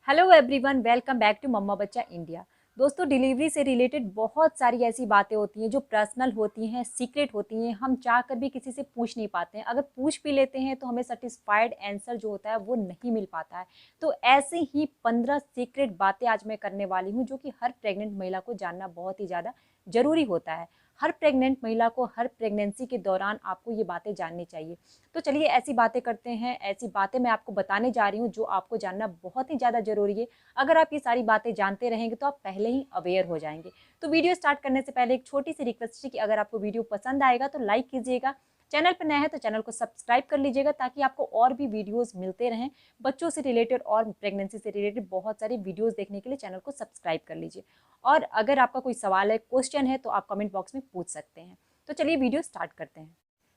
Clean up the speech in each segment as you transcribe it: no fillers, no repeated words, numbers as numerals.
Hello everyone, welcome back to Mamma Bachcha India. दोस्तों, delivery से related बहुत सारी ऐसी बातें होती हैं जो पर्सनल होती हैं, सीक्रेट होती हैं। हम चाह कर भी किसी से पूछ नहीं पाते हैं। अगर पूछ भी लेते हैं तो हमें सेटिस्फाइड आंसर जो होता है वो नहीं मिल पाता है। तो ऐसे ही 15 सीक्रेट बातें आज मैं करने वाली हूँ जो कि हर प्रेग्नेंट महिला को जानना बहुत ही ज़्यादा ज़रूरी होता है। हर प्रेग्नेंट महिला को हर प्रेगनेंसी के दौरान आपको ये बातें जाननी चाहिए। तो चलिए ऐसी बातें करते हैं। ऐसी बातें मैं आपको बताने जा रही हूँ जो आपको जानना बहुत ही ज़्यादा ज़रूरी है। अगर आप ये सारी बातें जानते रहेंगे तो आप पहले ही अवेयर हो जाएंगे। तो वीडियो स्टार्ट करने से पहले एक छोटी सी रिक्वेस्ट है कि अगर आपको वीडियो पसंद आएगा तो लाइक कीजिएगा। चैनल पर नया है तो चैनल को सब्सक्राइब कर लीजिएगा ताकि आपको और भी वीडियोस मिलते रहें। बच्चों से रिलेटेड और प्रेगनेंसी से रिलेटेड बहुत सारी वीडियोस देखने के लिए चैनल को सब्सक्राइब कर लीजिए। और अगर आपका कोई सवाल है, क्वेश्चन है तो आप कमेंट बॉक्स में पूछ सकते हैं। तो चलिए वीडियो स्टार्ट करते हैं।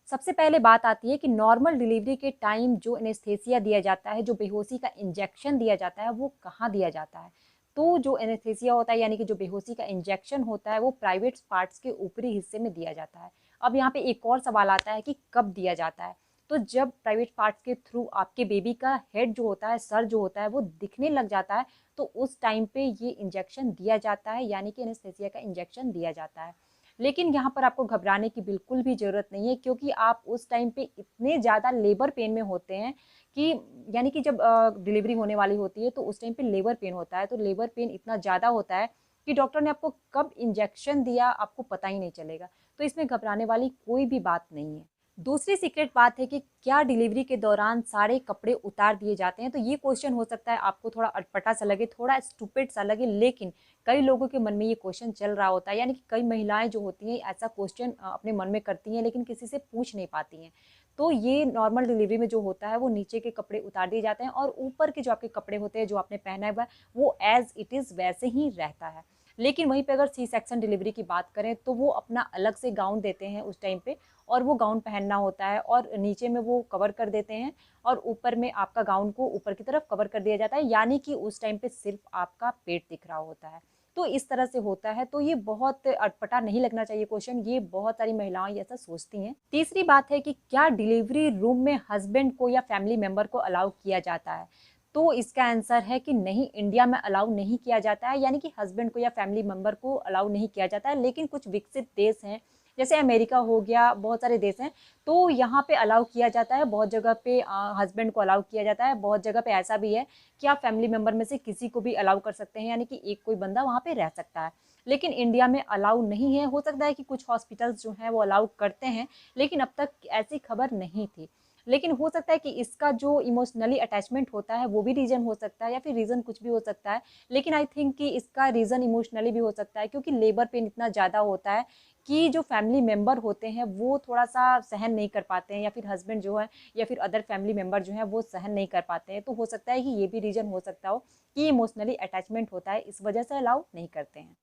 सबसे पहले बात आती है कि नॉर्मल डिलीवरी के टाइम जो एनेस्थेसिया दिया जाता है, जो बेहोशी का इंजेक्शन दिया जाता है, वो कहाँ दिया जाता है। तो जो एनेस्थेसिया होता है यानी कि जो बेहोशी का इंजेक्शन होता है वो प्राइवेट पार्ट्स के ऊपरी हिस्से में दिया जाता है। अब यहाँ पे एक और सवाल आता है कि कब दिया जाता है। तो जब प्राइवेट पार्ट्स के थ्रू आपके बेबी का हेड जो होता है, सर जो होता है वो दिखने लग जाता है, तो उस टाइम पे ये इंजेक्शन दिया जाता है यानी कि एनेस्थेसिया का इंजेक्शन दिया जाता है। लेकिन यहाँ पर आपको घबराने की बिल्कुल भी ज़रूरत नहीं है, क्योंकि आप उस टाइम पे इतने ज़्यादा लेबर पेन में होते हैं कि यानी कि जब डिलीवरी होने वाली होती है तो उस टाइम पे लेबर पेन होता है। तो लेबर पेन इतना ज़्यादा होता है कि डॉक्टर ने आपको कब इंजेक्शन दिया आपको पता ही नहीं चलेगा। तो इसमें घबराने वाली कोई भी बात नहीं है। दूसरी सीक्रेट बात है कि क्या डिलीवरी के दौरान सारे कपड़े उतार दिए जाते हैं। तो ये क्वेश्चन हो सकता है आपको थोड़ा अटपटा सा लगे, थोड़ा स्टूपिड सा लगे, लेकिन कई लोगों के मन में ये क्वेश्चन चल रहा होता है। यानी कि कई महिलाएं जो होती हैं ऐसा क्वेश्चन अपने मन में करती हैं लेकिन किसी से पूछ नहीं पाती हैं। तो ये नॉर्मल डिलीवरी में जो होता है वो नीचे के कपड़े उतार दिए जाते हैं और ऊपर के जो आपके कपड़े होते हैं जो आपने पहना हुआ है वो एज इट इज़ वैसे ही रहता है। लेकिन वहीं पे अगर सी सेक्शन डिलीवरी की बात करें तो वो अपना अलग से गाउन देते हैं उस टाइम पे, और वो गाउन पहनना होता है और नीचे में वो कवर कर देते हैं और ऊपर में आपका गाउन को ऊपर की तरफ कवर कर दिया जाता है, यानी कि उस टाइम पे सिर्फ आपका पेट दिख रहा होता है। तो इस तरह से होता है। तो ये बहुत अटपटा नहीं लगना चाहिए क्वेश्चन, ये बहुत सारी महिलाएं ऐसा सोचती हैं। तीसरी बात है कि क्या डिलीवरी रूम में हस्बैंड को या फैमिली मेंबर को अलाउ किया जाता है। तो इसका आंसर है कि नहीं, इंडिया में अलाउ नहीं किया जाता है, यानी कि हस्बैंड को या फैमिली मेंबर को अलाउ नहीं किया जाता है। लेकिन कुछ विकसित देश हैं जैसे अमेरिका हो गया, बहुत सारे देश हैं, तो यहाँ पे अलाउ किया जाता है। बहुत जगह पे हस्बैंड को अलाउ किया जाता है। बहुत जगह पे ऐसा भी है कि आप फैमिली मेंबर में से किसी को भी अलाउ कर सकते हैं, यानी कि एक कोई बंदा वहाँ पे रह सकता है। लेकिन इंडिया में अलाउ नहीं है। हो सकता है कि कुछ हॉस्पिटल्स जो हैं वो अलाउ करते हैं, लेकिन अब तक ऐसी खबर नहीं थी। लेकिन हो सकता है कि इसका जो इमोशनली अटैचमेंट होता है वो भी रीज़न हो सकता है, या फिर रीज़न कुछ भी हो सकता है। लेकिन आई थिंक कि इसका रीज़न इमोशनली भी हो सकता है, क्योंकि लेबर पेन इतना ज़्यादा होता है कि जो फैमिली मेंबर होते हैं वो थोड़ा-सा सहन नहीं कर पाते हैं, या फिर हस्बैंड जो है या फिर अदर फैमिली मेंबर जो हैं वो सहन नहीं कर पाते हैं। तो हो सकता है कि ये भी रीज़न हो सकता हो कि इमोशनली अटैचमेंट होता है, इस वजह से अलाउ नहीं करते हैं।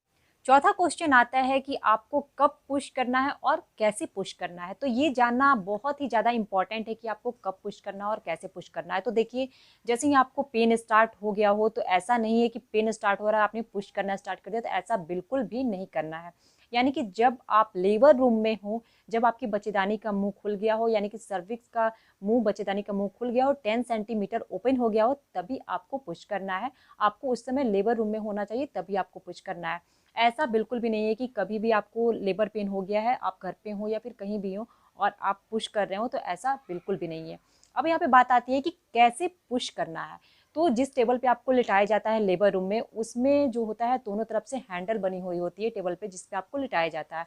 चौथा क्वेश्चन आता है कि आपको कब पुश करना है और कैसे पुश करना है। तो ये जानना बहुत ही ज़्यादा इंपॉर्टेंट है कि आपको कब पुश करना है और कैसे पुश करना है। तो देखिए, जैसे ही आपको पेन स्टार्ट हो गया हो तो ऐसा नहीं है कि पेन स्टार्ट हो रहा है आपने पुश करना स्टार्ट कर दिया, तो ऐसा बिल्कुल भी नहीं करना है। यानी कि जब आप लेबर रूम में हो, जब आपकी बच्चेदानी का मुंह खुल गया हो, यानी कि सर्विक्स का मुंह, बच्चेदानी का मुंह खुल गया हो, 10 सेंटीमीटर ओपन हो गया हो, तभी आपको पुश करना है। आपको उस समय लेबर रूम में होना चाहिए, तभी आपको पुश करना है। ऐसा बिल्कुल भी नहीं है कि कभी भी आपको लेबर पेन हो गया है, आप घर पे हो या फिर कहीं भी हो और आप पुश कर रहे हो, तो ऐसा बिल्कुल भी नहीं है। अब यहाँ पे बात आती है कि कैसे पुश करना है। तो जिस टेबल पे आपको लिटाया जाता है लेबर रूम में, उसमें जो होता है दोनों तरफ से हैंडल बनी हुई होती है टेबल पे जिस पे आपको लिटाया जाता है।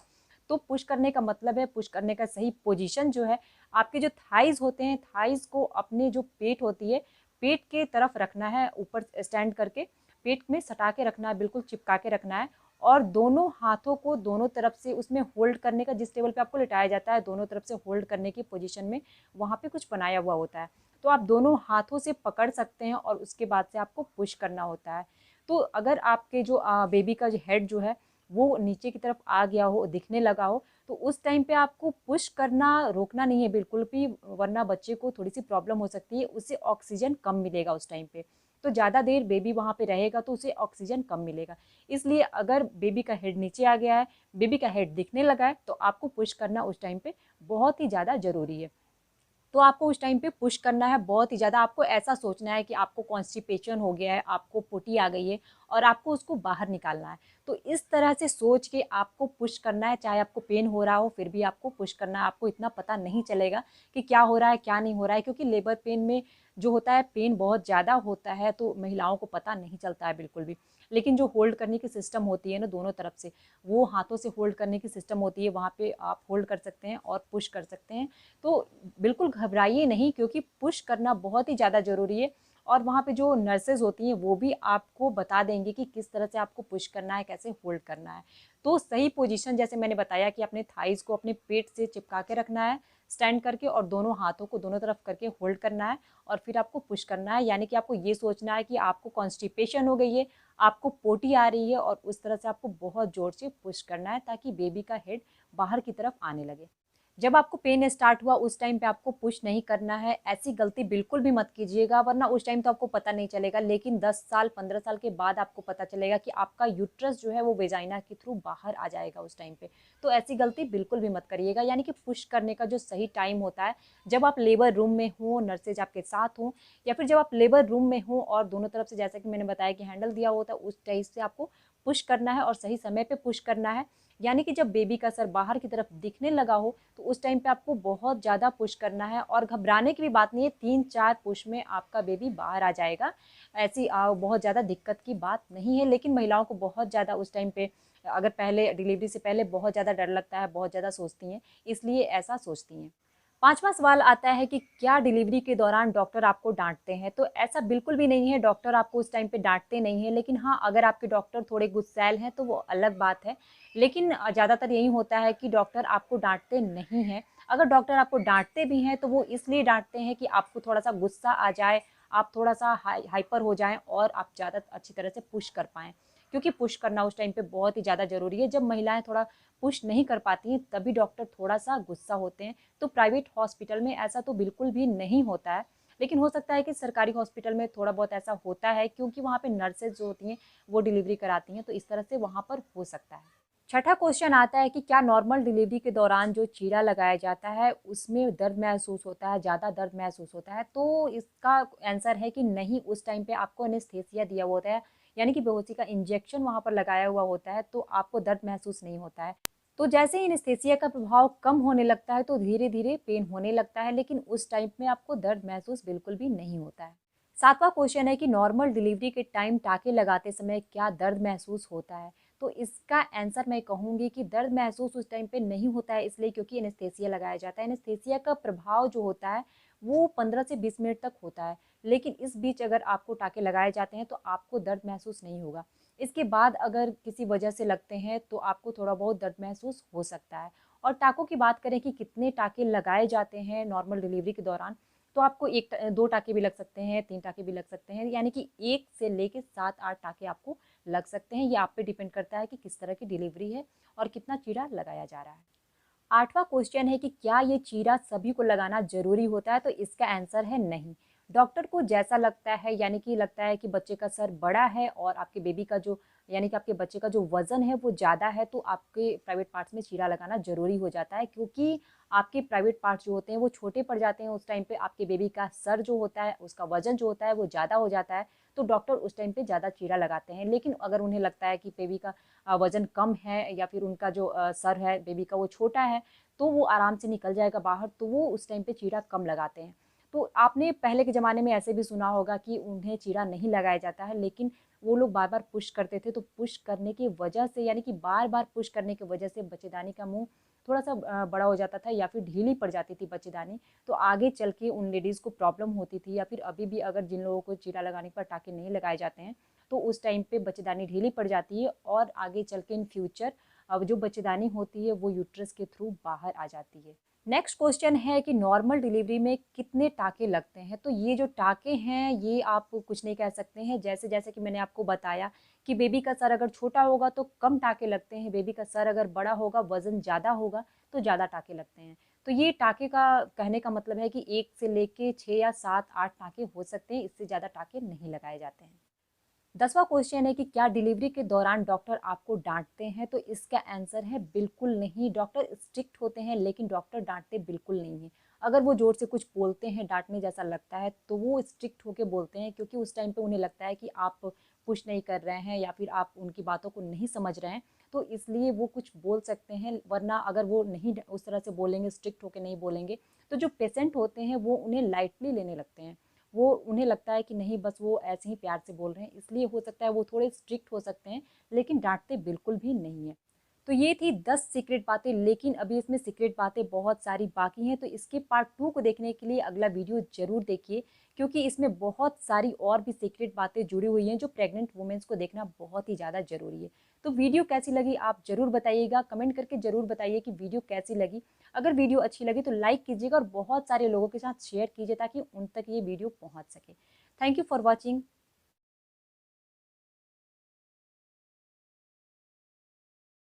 तो पुश करने का मतलब है, पुश करने का सही पोजीशन जो है, आपके जो थाइज होते हैं, थाइज को अपने जो पेट होती है, पेट के तरफ रखना है, ऊपर स्टैंड करके पेट में सटा के रखना है, बिल्कुल चिपका के रखना है। और दोनों हाथों को दोनों तरफ से उसमें होल्ड करने का, जिस टेबल पे आपको लिटाया जाता है दोनों तरफ से होल्ड करने की पोजीशन में वहाँ पे कुछ बनाया हुआ होता है। तो आप दोनों हाथों से पकड़ सकते हैं और उसके बाद से आपको पुश करना होता है। तो अगर आपके जो बेबी का जो हेड जो है वो नीचे की तरफ आ गया हो, दिखने लगा हो, तो उस टाइम पे आपको पुश करना रोकना नहीं है बिल्कुल भी, वरना बच्चे को थोड़ी सी प्रॉब्लम हो सकती है, उससे ऑक्सीजन कम मिलेगा उस टाइम पे। तो ज़्यादा देर बेबी वहाँ पे रहेगा तो उसे ऑक्सीजन कम मिलेगा। इसलिए अगर बेबी का हेड नीचे आ गया है, बेबी का हेड दिखने लगा है, तो आपको पुश करना उस टाइम पे बहुत ही ज़्यादा ज़रूरी है। तो आपको उस टाइम पे पुश करना है बहुत ही ज़्यादा। आपको ऐसा सोचना है कि आपको कॉन्स्टिपेशन हो गया है, आपको पोटी आ गई है और आपको उसको बाहर निकालना है। तो इस तरह से सोच के आपको पुश करना है, चाहे आपको पेन हो रहा हो फिर भी आपको पुश करना है। आपको इतना पता नहीं चलेगा कि क्या हो रहा है क्या नहीं हो रहा है, क्योंकि लेबर पेन में जो होता है पेन बहुत ज़्यादा होता है, तो महिलाओं को पता नहीं चलता है बिल्कुल भी। लेकिन जो होल्ड करने की सिस्टम होती है ना दोनों तरफ से, वो हाथों से होल्ड करने की सिस्टम होती है, वहाँ पे आप होल्ड कर सकते हैं और पुश कर सकते हैं। तो बिल्कुल घबराइए नहीं, क्योंकि पुश करना बहुत ही ज़्यादा ज़रूरी है। और वहाँ पे जो नर्सेज होती हैं वो भी आपको बता देंगे कि किस तरह से आपको पुश करना है, कैसे होल्ड करना है। तो सही पोजीशन जैसे मैंने बताया कि अपने थाइज़ को अपने पेट से चिपका के रखना है स्टैंड करके, और दोनों हाथों को दोनों तरफ करके होल्ड करना है और फिर आपको पुश करना है। यानी कि आपको ये सोचना है कि आपको कॉन्स्टिपेशन हो गई है, आपको पोटी आ रही है, और उस तरह से आपको बहुत ज़ोर से पुश करना है ताकि बेबी का हेड बाहर की तरफ आने लगे। जब आपको पेन स्टार्ट हुआ उस टाइम पे आपको पुश नहीं करना है। ऐसी गलती बिल्कुल भी मत कीजिएगा, वरना उस टाइम तो आपको पता नहीं चलेगा, लेकिन 10 साल 15 साल के बाद आपको पता चलेगा कि आपका यूट्रस जो है वो वेजाइना के थ्रू बाहर आ जाएगा उस टाइम पे। तो ऐसी गलती बिल्कुल भी मत करिएगा। यानी कि पुश करने का जो सही टाइम होता है, जब आप लेबर रूम में हो, नर्सेज आपके साथ हों, या फिर जब आप लेबर रूम में हो और दोनों तरफ से जैसा कि मैंने बताया कि हैंडल दिया होता है, उस टाइप से आपको पुश करना है और सही समय पे पुश करना है। यानी कि जब बेबी का सर बाहर की तरफ दिखने लगा हो तो उस टाइम पे आपको बहुत ज़्यादा पुश करना है, और घबराने की भी बात नहीं है, 3-4 पुश में आपका बेबी बाहर आ जाएगा। ऐसी बहुत ज़्यादा दिक्कत की बात नहीं है। लेकिन महिलाओं को बहुत ज़्यादा उस टाइम पे, अगर पहले डिलीवरी से पहले बहुत ज़्यादा डर लगता है, बहुत ज़्यादा सोचती हैं, इसलिए ऐसा सोचती हैं। 5वां सवाल आता है कि क्या डिलीवरी के दौरान डॉक्टर आपको डाँटते हैं? तो ऐसा बिल्कुल भी नहीं है, डॉक्टर आपको उस टाइम पे डाँटते नहीं हैं। लेकिन हाँ, अगर आपके डॉक्टर थोड़े गुस्सैल हैं तो वो अलग बात है। लेकिन ज़्यादातर यही होता है कि डॉक्टर आपको डाँटते नहीं हैं। अगर डॉक्टर आपको डाँटते भी हैं तो वो इसलिए डाँटते हैं कि आपको थोड़ा-सा गुस्सा आ जाए, आप थोड़ा-सा हाइपर हो जाएँ और आप ज़्यादा अच्छी तरह से पुश कर पाएँ। क्योंकि पुश करना उस टाइम पे बहुत ही ज़्यादा ज़रूरी है। जब महिलाएँ थोड़ा पुश नहीं कर पाती हैं तभी डॉक्टर थोड़ा-सा गुस्सा होते हैं। तो प्राइवेट हॉस्पिटल में ऐसा तो बिल्कुल भी नहीं होता है। लेकिन हो सकता है कि सरकारी हॉस्पिटल में थोड़ा बहुत ऐसा होता है, क्योंकि वहाँ पे नर्सेज़ जो होती हैं वो डिलीवरी कराती हैं, तो इस तरह से वहाँ पर हो सकता है। छठा क्वेश्चन आता है कि क्या नॉर्मल डिलीवरी के दौरान जो चीरा लगाया जाता है उसमें दर्द महसूस होता है, ज़्यादा दर्द महसूस होता है? तो इसका आंसर है कि नहीं, उस टाइम पे आपको एनेस्थीसिया दिया हुआ होता है, यानी कि बेहोशी का इंजेक्शन वहाँ पर लगाया हुआ होता है, तो आपको दर्द महसूस नहीं होता है। तो जैसे ही एनेस्थीसिया का प्रभाव कम होने लगता है तो धीरे-धीरे पेन होने लगता है, लेकिन उस टाइम में आपको दर्द महसूस बिल्कुल भी नहीं होता है। 7वां क्वेश्चन है कि नॉर्मल डिलीवरी के टाइम टाँके लगाते समय क्या दर्द महसूस होता है? तो इसका आंसर मैं कहूँगी कि दर्द महसूस उस टाइम पे नहीं होता है, इसलिए क्योंकि एनेस्थीसिया लगाया जाता है। एनेस्थीसिया का प्रभाव जो होता है वो 15 से 20 मिनट तक होता है, लेकिन इस बीच अगर आपको टाँके लगाए जाते हैं तो आपको दर्द महसूस नहीं होगा। इसके बाद अगर किसी वजह से लगते हैं तो आपको थोड़ा बहुत दर्द महसूस हो सकता है। और टाँकों की बात करें कि कितने टाँके लगाए जाते हैं नॉर्मल डिलीवरी के दौरान, तो आपको 2 टाँके भी लग सकते हैं, 3 टाँके भी लग सकते हैं, यानी कि 1 से लेके 7-8 टाँके आपको लग सकते हैं। ये आप पे डिपेंड करता है कि किस तरह की डिलीवरी है और कितना चीरा लगाया जा रहा है। 8वां क्वेश्चन है कि क्या ये चीरा सभी को लगाना ज़रूरी होता है? तो इसका आंसर है नहीं। डॉक्टर को जैसा लगता है, यानी कि लगता है कि बच्चे का सर बड़ा है और आपके बेबी का जो, यानी कि आपके बच्चे का जो वज़न है वो ज़्यादा है, तो आपके प्राइवेट पार्ट्स में चीरा लगाना ज़रूरी हो जाता है, क्योंकि आपके प्राइवेट पार्ट्स जो होते हैं वो छोटे पड़ जाते हैं उस टाइम पे। आपके बेबी का सर जो होता है, उसका वज़न जो होता है वो ज़्यादा हो जाता है, तो डॉक्टर उस टाइम पे ज़्यादा चीरा लगाते हैं। लेकिन अगर उन्हें लगता है कि बेबी का वज़न कम है, या फिर उनका जो सर है बेबी का वो छोटा है, तो वो आराम से निकल जाएगा बाहर, तो वो उस टाइम पे चीरा कम लगाते हैं। तो आपने पहले के ज़माने में ऐसे भी सुना होगा कि उन्हें चीरा नहीं लगाया जाता है, लेकिन वो लोग बार-बार पुश करते थे, तो पुश करने की वजह से, यानी कि बार-बार पुश करने की वजह से बच्चेदानी का मुँह थोड़ा-सा बड़ा हो जाता था या फिर ढीली पड़ जाती थी बच्चेदानी, तो आगे चल के उन लेडीज़ को प्रॉब्लम होती थी। या फिर अभी भी अगर जिन लोगों को चीरा लगाने पर टाँके नहीं लगाए जाते हैं, तो उस टाइम पे बच्चेदानी ढीली पड़ जाती है और आगे चल के इन फ्यूचर अब जो बच्चेदानी होती है वो यूट्रस के थ्रू बाहर आ जाती है। नेक्स्ट क्वेश्चन है कि नॉर्मल डिलीवरी में कितने टाँके लगते हैं? तो ये जो टाँके हैं ये आप कुछ नहीं कह सकते हैं। जैसे कि मैंने आपको बताया कि बेबी का सर अगर छोटा होगा तो कम टाँके लगते हैं, बेबी का सर अगर बड़ा होगा, वज़न ज़्यादा होगा, तो ज़्यादा टाँके लगते हैं। तो ये टाँके का कहने का मतलब है कि 1 से लेके 6 या 7-8 टाँके हो सकते हैं, इससे ज़्यादा टाँके नहीं लगाए जाते हैं। 10वां क्वेश्चन है कि क्या डिलीवरी के दौरान डॉक्टर आपको डाँटते हैं? तो इसका आंसर है बिल्कुल नहीं। डॉक्टर स्ट्रिक्ट होते हैं, लेकिन डॉक्टर डाँटते बिल्कुल नहीं हैं। अगर वो ज़ोर से कुछ बोलते हैं, डाँटने जैसा लगता है, तो वो स्ट्रिक्ट होके बोलते हैं, क्योंकि उस टाइम पे उन्हें लगता है कि आप पुश नहीं कर रहे हैं या फिर आप उनकी बातों को नहीं समझ रहे हैं, तो इसलिए वो कुछ बोल सकते हैं। वरना अगर वो नहीं उस तरह से बोलेंगे, स्ट्रिक्ट होके नहीं बोलेंगे, तो जो पेशेंट होते हैं वो उन्हें लाइटली लेने लगते हैं। वो उन्हें लगता है कि नहीं, बस वो ऐसे ही प्यार से बोल रहे हैं, इसलिए हो सकता है वो थोड़े स्ट्रिक्ट हो सकते हैं, लेकिन डाँटते बिल्कुल भी नहीं है। तो ये थी 10 सीक्रेट बातें, लेकिन अभी इसमें सीक्रेट बातें बहुत सारी बाकी हैं, तो इसके पार्ट 2 को देखने के लिए अगला वीडियो ज़रूर देखिए, क्योंकि इसमें बहुत सारी और भी सीक्रेट बातें जुड़ी हुई हैं जो प्रेग्नेंट वुमेन्स को देखना बहुत ही ज़्यादा ज़रूरी है। तो वीडियो कैसी लगी आप ज़रूर बताइएगा, कमेंट करके ज़रूर बताइए कि वीडियो कैसी लगी। अगर वीडियो अच्छी लगी तो लाइक कीजिएगा और बहुत सारे लोगों के साथ शेयर कीजिए ताकि उन तक ये वीडियो पहुँच सके। Thank you for watching.